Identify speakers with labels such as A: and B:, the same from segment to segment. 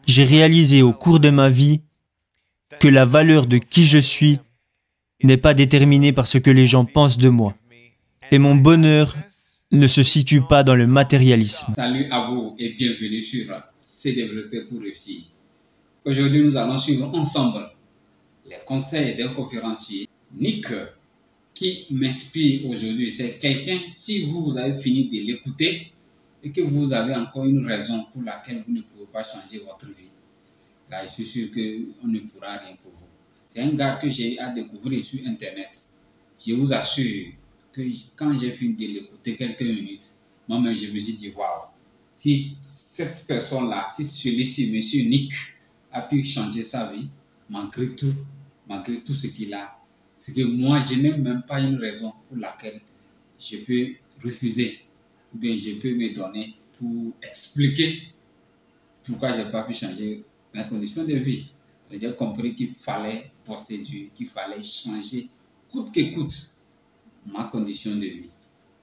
A: j'ai réalisé au cours de ma vie que la valeur de qui je suis n'est pas déterminée par ce que les gens pensent de moi. Et mon bonheur ne se situe pas dans le matérialisme.
B: Salut à vous et bienvenue sur Se développer pour réussir. Aujourd'hui, nous allons suivre ensemble les conseils d'un conférencier, Nick, qui m'inspire aujourd'hui. C'est quelqu'un, si vous avez fini de l'écouter et que vous avez encore une raison pour laquelle vous ne pouvez pas changer votre vie, là, je suis sûr qu'on ne pourra rien pour vous. C'est un gars que j'ai à découvrir sur Internet. Je vous assure que quand j'ai fini de l'écouter quelques minutes, moi-même, je me suis dit, waouh, si cette personne-là, si celui-ci, monsieur Nick, a pu changer sa vie, malgré tout ce qu'il a, c'est que moi, je n'ai même pas une raison pour laquelle je peux refuser, ou bien je peux me donner pour expliquer pourquoi je n'ai pas pu changer mes conditions de vie. J'ai compris qu'il fallait procéder, qu'il fallait changer, coûte que coûte, ma condition de vie.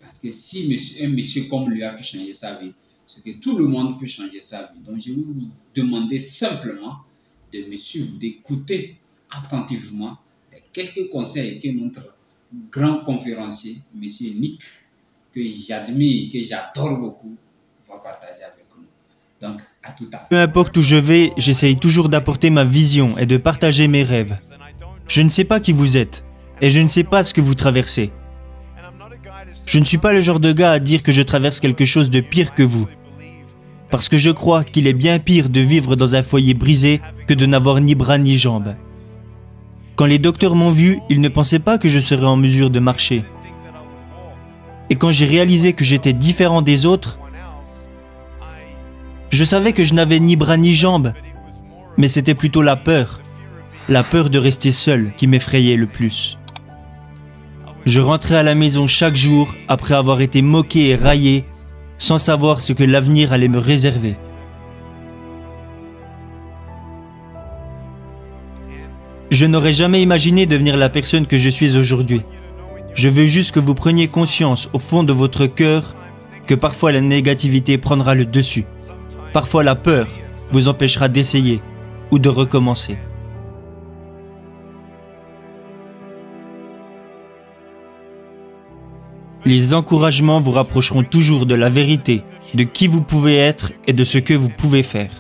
B: Parce que si un monsieur comme lui a pu changer sa vie, c'est que tout le monde peut changer sa vie. Donc je vais vous demander simplement de me suivre, d'écouter attentivement les quelques conseils que notre grand conférencier, monsieur Nick, que j'admire, que j'adore beaucoup, va partager avec nous. Donc, à tout à l'heure.
A: Peu importe où je vais, j'essaye toujours d'apporter ma vision et de partager mes rêves. Je ne sais pas qui vous êtes, et je ne sais pas ce que vous traversez. Je ne suis pas le genre de gars à dire que je traverse quelque chose de pire que vous. Parce que je crois qu'il est bien pire de vivre dans un foyer brisé que de n'avoir ni bras ni jambes. Quand les docteurs m'ont vu, ils ne pensaient pas que je serais en mesure de marcher. Et quand j'ai réalisé que j'étais différent des autres, je savais que je n'avais ni bras ni jambes, mais c'était plutôt la peur de rester seul qui m'effrayait le plus. Je rentrais à la maison chaque jour après avoir été moqué et raillé, sans savoir ce que l'avenir allait me réserver. Je n'aurais jamais imaginé devenir la personne que je suis aujourd'hui. Je veux juste que vous preniez conscience au fond de votre cœur que parfois la négativité prendra le dessus. Parfois la peur vous empêchera d'essayer ou de recommencer. Les encouragements vous rapprocheront toujours de la vérité, de qui vous pouvez être et de ce que vous pouvez faire.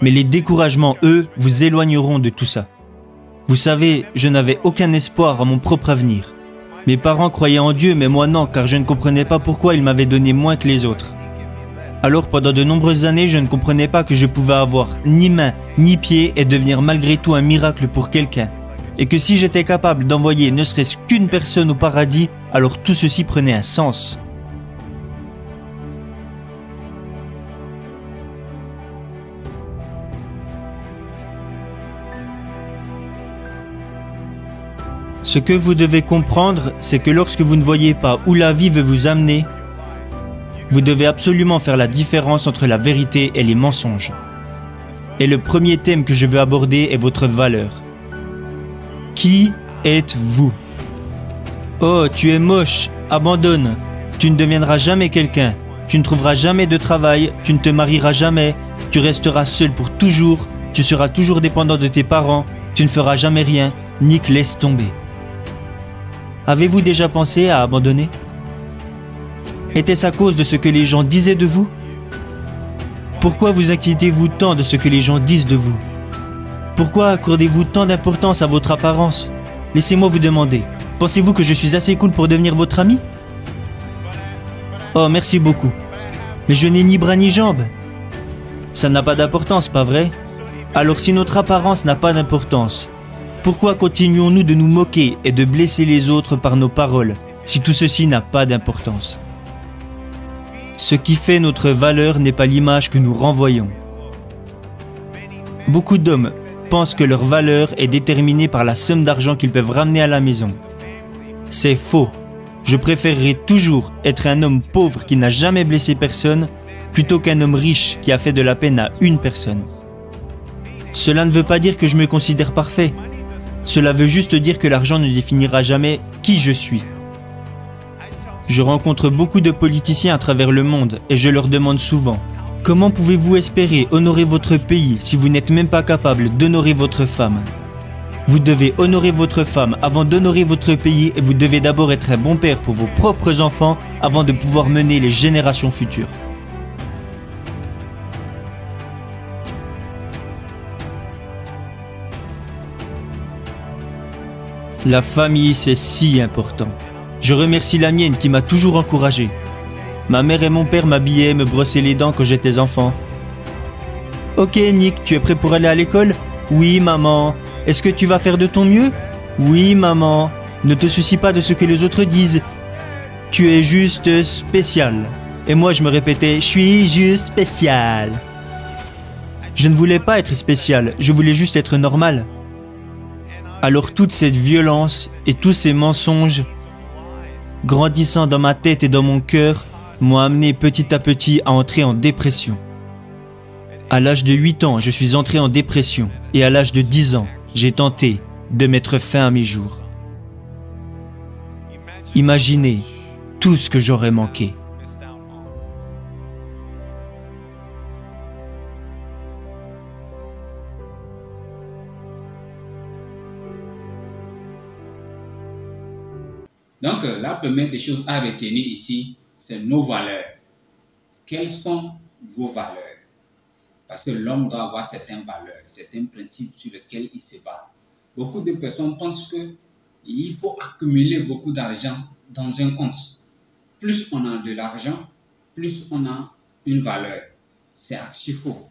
A: Mais les découragements, eux, vous éloigneront de tout ça. Vous savez, je n'avais aucun espoir à mon propre avenir. Mes parents croyaient en Dieu, mais moi non, car je ne comprenais pas pourquoi ils m'avaient donné moins que les autres. Alors pendant de nombreuses années, je ne comprenais pas que je pouvais avoir ni main, ni pied et devenir malgré tout un miracle pour quelqu'un. Et que si j'étais capable d'envoyer ne serait-ce qu'une personne au paradis, alors tout ceci prenait un sens. Ce que vous devez comprendre, c'est que lorsque vous ne voyez pas où la vie veut vous amener, vous devez absolument faire la différence entre la vérité et les mensonges. Et le premier thème que je veux aborder est votre valeur. Qui êtes-vous? Oh, tu es moche, abandonne. Tu ne deviendras jamais quelqu'un. Tu ne trouveras jamais de travail, tu ne te marieras jamais, tu resteras seul pour toujours, tu seras toujours dépendant de tes parents, tu ne feras jamais rien. Nick, laisse tomber. Avez-vous déjà pensé à abandonner? Était-ce à cause de ce que les gens disaient de vous? Pourquoi vous inquiétez-vous tant de ce que les gens disent de vous? Pourquoi accordez-vous tant d'importance à votre apparence? Laissez-moi vous demander, pensez-vous que je suis assez cool pour devenir votre ami? Oh, merci beaucoup. Mais je n'ai ni bras ni jambes. Ça n'a pas d'importance, pas vrai? Alors si notre apparence n'a pas d'importance, pourquoi continuons-nous de nous moquer et de blesser les autres par nos paroles, si tout ceci n'a pas d'importance? Ce qui fait notre valeur n'est pas l'image que nous renvoyons. Beaucoup d'hommes pensent que leur valeur est déterminée par la somme d'argent qu'ils peuvent ramener à la maison. C'est faux. Je préférerais toujours être un homme pauvre qui n'a jamais blessé personne plutôt qu'un homme riche qui a fait de la peine à une personne. Cela ne veut pas dire que je me considère parfait. Cela veut juste dire que l'argent ne définira jamais qui je suis. Je rencontre beaucoup de politiciens à travers le monde et je leur demande souvent Comment pouvez-vous espérer honorer votre pays si vous n'êtes même pas capable d'honorer votre femme? Vous devez honorer votre femme avant d'honorer votre pays et vous devez d'abord être un bon père pour vos propres enfants avant de pouvoir mener les générations futures. La famille, c'est si important. Je remercie la mienne qui m'a toujours encouragé. Ma mère et mon père m'habillaient et me brossaient les dents quand j'étais enfant. Ok Nick, tu es prêt pour aller à l'école? Oui maman. Est-ce que tu vas faire de ton mieux? Oui maman. Ne te soucie pas de ce que les autres disent. Tu es juste spécial. Et moi je me répétais, je suis juste spécial. Je ne voulais pas être spécial, je voulais juste être normal. Alors toute cette violence et tous ces mensonges, grandissant dans ma tête et dans mon cœur, m'ont amené petit à petit à entrer en dépression. À l'âge de 8 ans, je suis entré en dépression et à l'âge de 10 ans, j'ai tenté de mettre fin à mes jours. Imaginez tout ce que j'aurais manqué.
B: Donc, la première des choses à retenir ici, c'est nos valeurs. Quelles sont vos valeurs? Parce que l'homme doit avoir certaines valeurs, certains principes sur lesquels il se bat. Beaucoup de personnes pensent qu'il faut accumuler beaucoup d'argent dans un compte. Plus on a de l'argent, plus on a une valeur. C'est archi faux.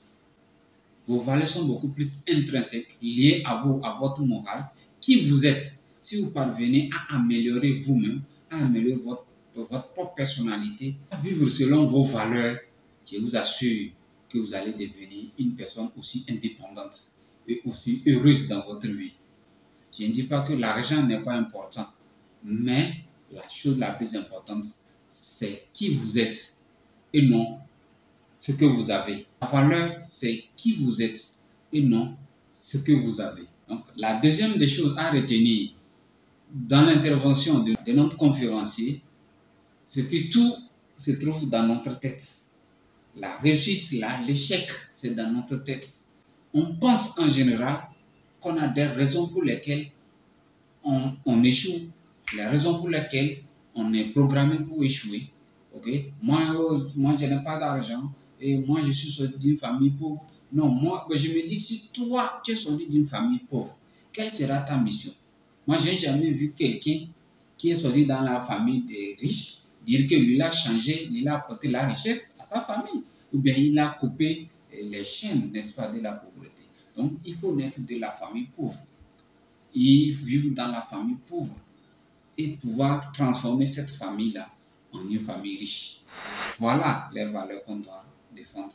B: Vos valeurs sont beaucoup plus intrinsèques, liées à vous, à votre morale, qui vous êtes. Si vous parvenez à améliorer vous-même, à améliorer votre propre personnalité, à vivre selon vos valeurs, je vous assure que vous allez devenir une personne aussi indépendante et aussi heureuse dans votre vie. Je ne dis pas que l'argent n'est pas important, mais la chose la plus importante, c'est qui vous êtes et non ce que vous avez. La valeur, c'est qui vous êtes et non ce que vous avez. Donc, la deuxième des choses à retenir dans l'intervention de notre conférencier, c'est que tout se trouve dans notre tête. La réussite, l'échec, c'est dans notre tête. On pense en général qu'on a des raisons pour lesquelles on échoue, les raisons pour lesquelles on est programmé pour échouer. Okay? Moi, je n'ai pas d'argent et moi, je suis sorti d'une famille pauvre. Non, moi, je me dis, si toi, tu es sorti d'une famille pauvre, quelle sera ta mission? Moi, je n'ai jamais vu quelqu'un qui est sorti dans la famille des riches dire que lui a changé, il a apporté la richesse à sa famille, ou bien il a coupé les chaînes, n'est-ce pas, de la pauvreté. Donc, il faut naître de la famille pauvre et vivre dans la famille pauvre et pouvoir transformer cette famille-là en une famille riche. Voilà les valeurs qu'on doit défendre.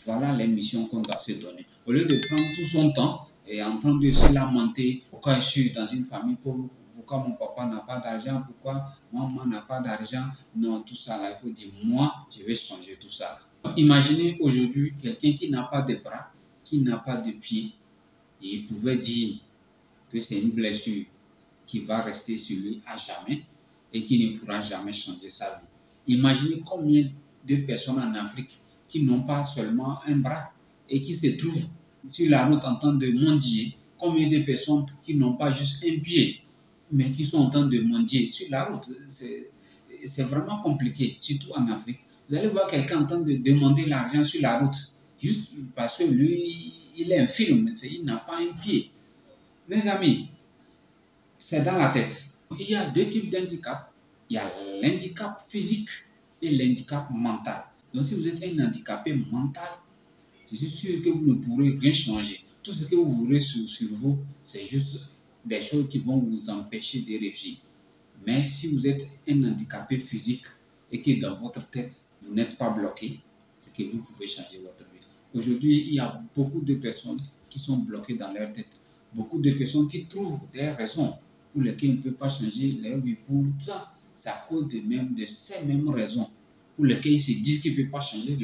B: Voilà les missions qu'on doit se donner. Au lieu de prendre tout son temps et en train de se lamenter, pourquoi je suis dans une famille pauvre, pourquoi mon papa n'a pas d'argent, pourquoi maman n'a pas d'argent, non, tout ça, là, il faut dire, moi, je vais changer tout ça. Imaginez aujourd'hui quelqu'un qui n'a pas de bras, qui n'a pas de pieds, et il pouvait dire que c'est une blessure qui va rester sur lui à jamais et qui ne pourra jamais changer sa vie. Imaginez combien de personnes en Afrique qui n'ont pas seulement un bras et qui se trouvent sur la route en train de mendier. Combien de personnes qui n'ont pas juste un pied, mais qui sont en train de mendier sur la route. C'est vraiment compliqué, surtout en Afrique. Vous allez voir quelqu'un en train de demander l'argent sur la route, juste parce que lui, il est infirme, il n'a pas un pied. Mes amis, c'est dans la tête. Il y a deux types d'handicap. Il y a l'handicap physique et l'handicap mental. Donc si vous êtes un handicapé mental, je suis sûr que vous ne pourrez rien changer. Tout ce que vous aurez sur vous, c'est juste des choses qui vont vous empêcher de réussir. Mais si vous êtes un handicapé physique et que dans votre tête, vous n'êtes pas bloqué, c'est que vous pouvez changer votre vie. Aujourd'hui, il y a beaucoup de personnes qui sont bloquées dans leur tête. Beaucoup de personnes qui trouvent des raisons pour lesquelles ils ne peuvent pas changer leur vie. Pourtant, c'est à cause de ces mêmes raisons pour lesquelles ils se disent qu'ils ne peuvent pas changer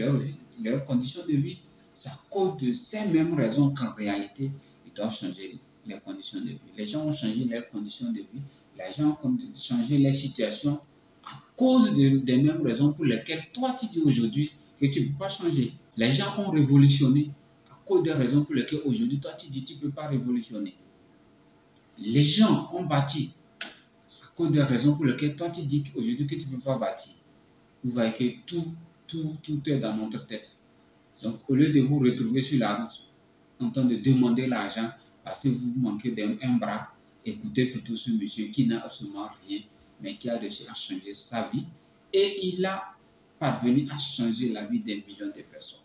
B: leurs conditions de vie. C'est à cause de ces mêmes raisons qu'en réalité, ils doivent changer leurs conditions de vie. Les gens ont changé leurs conditions de vie. Les gens ont changé leur situation à cause des mêmes raisons pour lesquelles toi tu dis aujourd'hui que tu ne peux pas changer. Les gens ont révolutionné à cause des raisons pour lesquelles aujourd'hui, toi, tu dis que tu ne peux pas révolutionner. Les gens ont bâti à cause des raisons pour lesquelles toi, tu dis aujourd'hui que tu ne peux pas bâtir. Vous voyez que tout est dans notre tête. Donc, au lieu de vous retrouver sur la route, en train de demander l'argent parce que vous manquez d'un bras, écoutez plutôt ce monsieur qui n'a absolument rien, mais qui a réussi à changer sa vie et il a parvenu à changer la vie des millions de personnes.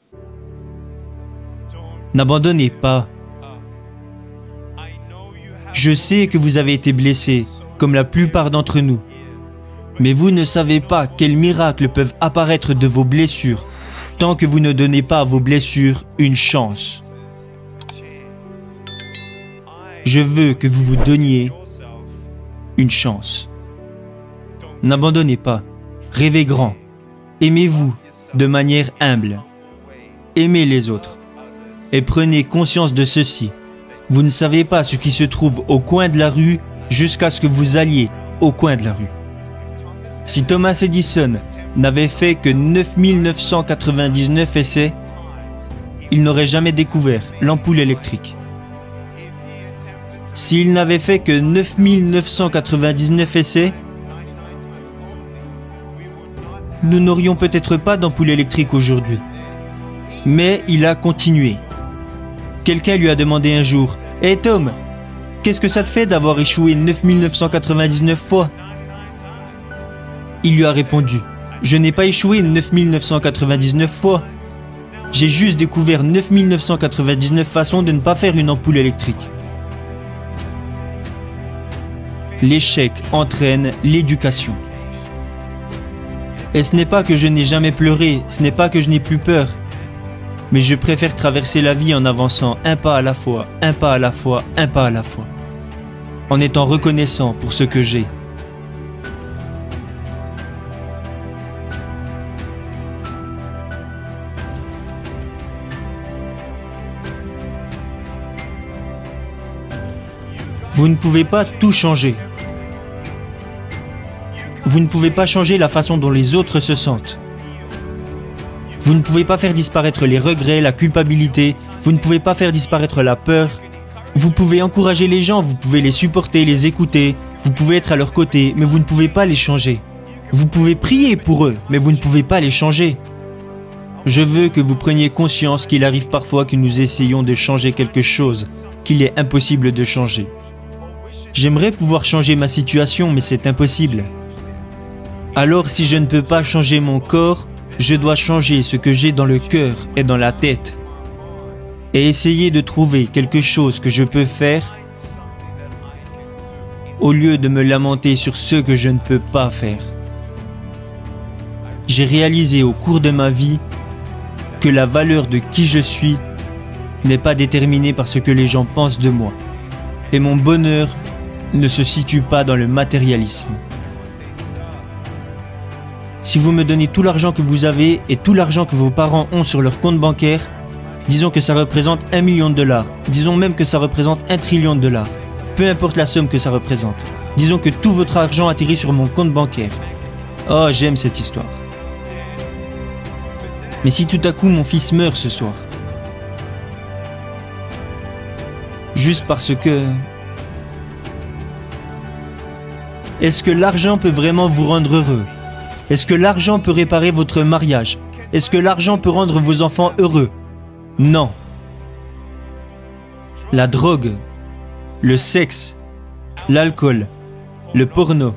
A: N'abandonnez pas. Je sais que vous avez été blessé, comme la plupart d'entre nous. Mais vous ne savez pas quels miracles peuvent apparaître de vos blessures, tant que vous ne donnez pas à vos blessures une chance. Je veux que vous vous donniez une chance. N'abandonnez pas. Rêvez grand. Aimez-vous de manière humble. Aimez les autres. Et prenez conscience de ceci. Vous ne savez pas ce qui se trouve au coin de la rue jusqu'à ce que vous alliez au coin de la rue. Si Thomas Edison n'avait fait que 9999 essais, il n'aurait jamais découvert l'ampoule électrique. S'il n'avait fait que 9999 essais, nous n'aurions peut-être pas d'ampoule électrique aujourd'hui. Mais il a continué. Quelqu'un lui a demandé un jour, « Hey Tom, qu'est-ce que ça te fait d'avoir échoué 9999 fois ?» Il lui a répondu, « Je n'ai pas échoué 9999 fois. J'ai juste découvert 9999 façons de ne pas faire une ampoule électrique. » L'échec entraîne l'éducation. Et ce n'est pas que je n'ai jamais pleuré, ce n'est pas que je n'ai plus peur, mais je préfère traverser la vie en avançant un pas à la fois, un pas à la fois, un pas à la fois, en étant reconnaissant pour ce que j'ai. Vous ne pouvez pas tout changer. Vous ne pouvez pas changer la façon dont les autres se sentent. Vous ne pouvez pas faire disparaître les regrets, la culpabilité. Vous ne pouvez pas faire disparaître la peur. Vous pouvez encourager les gens, vous pouvez les supporter, les écouter. Vous pouvez être à leur côté, mais vous ne pouvez pas les changer. Vous pouvez prier pour eux, mais vous ne pouvez pas les changer. Je veux que vous preniez conscience qu'il arrive parfois que nous essayons de changer quelque chose qu'il est impossible de changer. J'aimerais pouvoir changer ma situation, mais c'est impossible. Alors si je ne peux pas changer mon corps, je dois changer ce que j'ai dans le cœur et dans la tête. Et essayer de trouver quelque chose que je peux faire au lieu de me lamenter sur ce que je ne peux pas faire. J'ai réalisé au cours de ma vie que la valeur de qui je suis n'est pas déterminée par ce que les gens pensent de moi. Et mon bonheur ne se situe pas dans le matérialisme. Si vous me donnez tout l'argent que vous avez et tout l'argent que vos parents ont sur leur compte bancaire, disons que ça représente 1 million de dollars, disons même que ça représente 1 trillion de dollars, peu importe la somme que ça représente, disons que tout votre argent atterrit sur mon compte bancaire. Oh, j'aime cette histoire. Mais si tout à coup mon fils meurt ce soir, juste parce que... Est-ce que l'argent peut vraiment vous rendre heureux? Est-ce que l'argent peut réparer votre mariage? Est-ce que l'argent peut rendre vos enfants heureux? Non. La drogue, le sexe, l'alcool, le porno.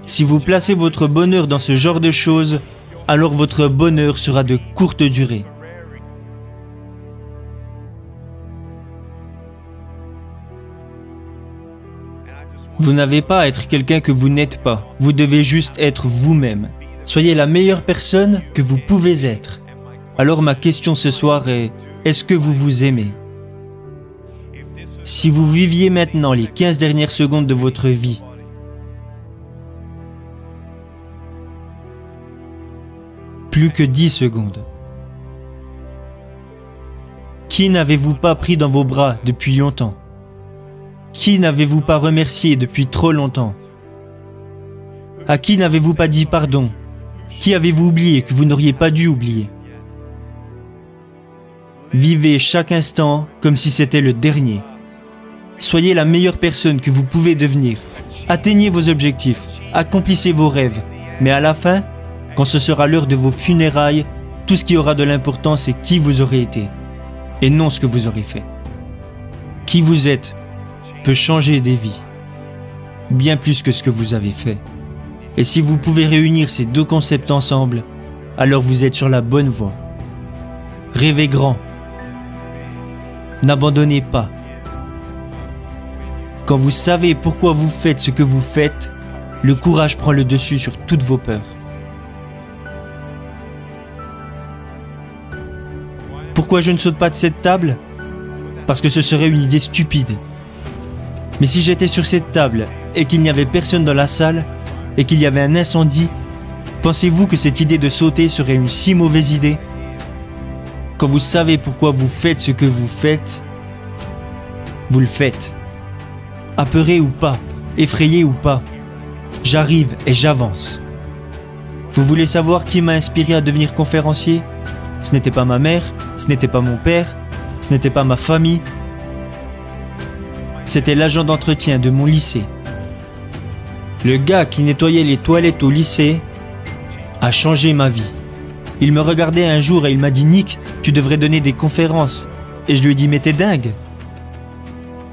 A: Si vous placez votre bonheur dans ce genre de choses, alors votre bonheur sera de courte durée. Vous n'avez pas à être quelqu'un que vous n'êtes pas. Vous devez juste être vous-même. Soyez la meilleure personne que vous pouvez être. Alors ma question ce soir est, est-ce que vous vous aimez? Si vous viviez maintenant les 15 dernières secondes de votre vie, plus que 10 secondes, qui n'avez-vous pas pris dans vos bras depuis longtemps? Qui n'avez-vous pas remercié depuis trop longtemps? À qui n'avez-vous pas dit pardon? Qui avez-vous oublié que vous n'auriez pas dû oublier? Vivez chaque instant comme si c'était le dernier. Soyez la meilleure personne que vous pouvez devenir. Atteignez vos objectifs, accomplissez vos rêves. Mais à la fin, quand ce sera l'heure de vos funérailles, tout ce qui aura de l'importance, c'est qui vous aurez été, et non ce que vous aurez fait. Qui vous êtes peut changer des vies, bien plus que ce que vous avez fait. Et si vous pouvez réunir ces deux concepts ensemble, alors vous êtes sur la bonne voie. Rêvez grand. N'abandonnez pas. Quand vous savez pourquoi vous faites ce que vous faites, le courage prend le dessus sur toutes vos peurs. Pourquoi je ne saute pas de cette table? Parce que ce serait une idée stupide. Mais si j'étais sur cette table et qu'il n'y avait personne dans la salle et qu'il y avait un incendie, pensez-vous que cette idée de sauter serait une si mauvaise idée? Quand vous savez pourquoi vous faites ce que vous faites, vous le faites. Apeuré ou pas, effrayé ou pas, j'arrive et j'avance. Vous voulez savoir qui m'a inspiré à devenir conférencier? Ce n'était pas ma mère, ce n'était pas mon père, ce n'était pas ma famille. C'était l'agent d'entretien de mon lycée. Le gars qui nettoyait les toilettes au lycée a changé ma vie. Il me regardait un jour et il m'a dit « Nick, tu devrais donner des conférences ». Et je lui ai dit « Mais t'es dingue ».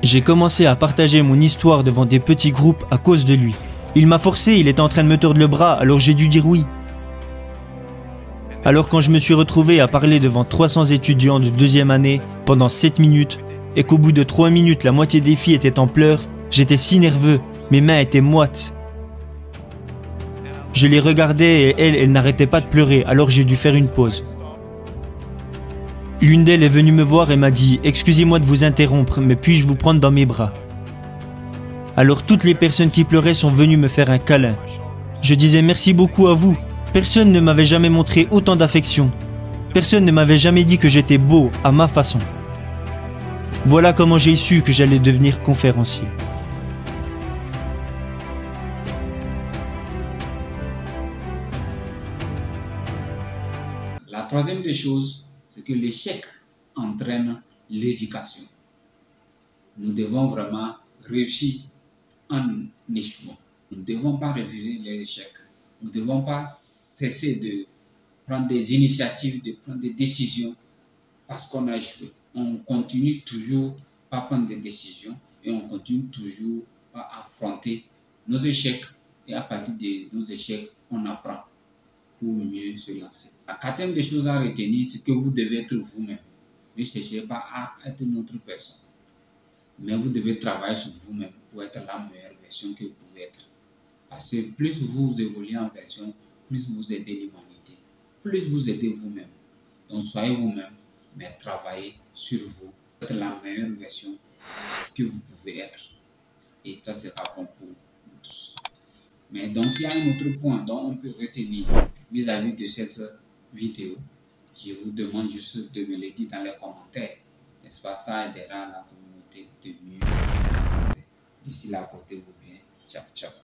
A: J'ai commencé à partager mon histoire devant des petits groupes à cause de lui. Il m'a forcé, il était en train de me tordre le bras, alors j'ai dû dire oui. Alors quand je me suis retrouvé à parler devant 300 étudiants de deuxième année pendant 7 minutes, et qu'au bout de 3 minutes la moitié des filles étaient en pleurs, j'étais si nerveux, mes mains étaient moites. Je les regardais et elles n'arrêtaient pas de pleurer, alors j'ai dû faire une pause. L'une d'elles est venue me voir et m'a dit « Excusez-moi de vous interrompre, mais puis-je vous prendre dans mes bras ?» Alors toutes les personnes qui pleuraient sont venues me faire un câlin. Je disais « Merci beaucoup à vous. Personne ne m'avait jamais montré autant d'affection. Personne ne m'avait jamais dit que j'étais beau à ma façon. » Voilà comment j'ai su que j'allais devenir conférencier.
B: La troisième des choses, c'est que l'échec entraîne l'éducation. Nous devons vraiment réussir en échouant. Nous ne devons pas refuser les échecs. Nous ne devons pas cesser de prendre des initiatives, de prendre des décisions parce qu'on a échoué. On continue toujours à prendre des décisions et on continue toujours à affronter nos échecs. Et à partir de nos échecs, on apprend pour mieux se lancer. La quatrième des choses à retenir, c'est que vous devez être vous-même. Ne cherchez pas à être une autre personne. Mais vous devez travailler sur vous-même pour être la meilleure version que vous pouvez être. Parce que plus vous évoluez en version, plus vous aidez l'humanité. Plus vous aidez vous-même. Donc soyez vous-même, mais travaillez sur vous. Être la meilleure version que vous pouvez être. Et ça sera bon pour nous tous. Mais donc s'il y a un autre point dont on peut retenir vis-à-vis de cette vidéo, je vous demande juste de me le dire dans les commentaires. N'est-ce pas? Ça aidera la communauté de mieux avancer. D'ici là, portez-vous bien. Ciao, ciao.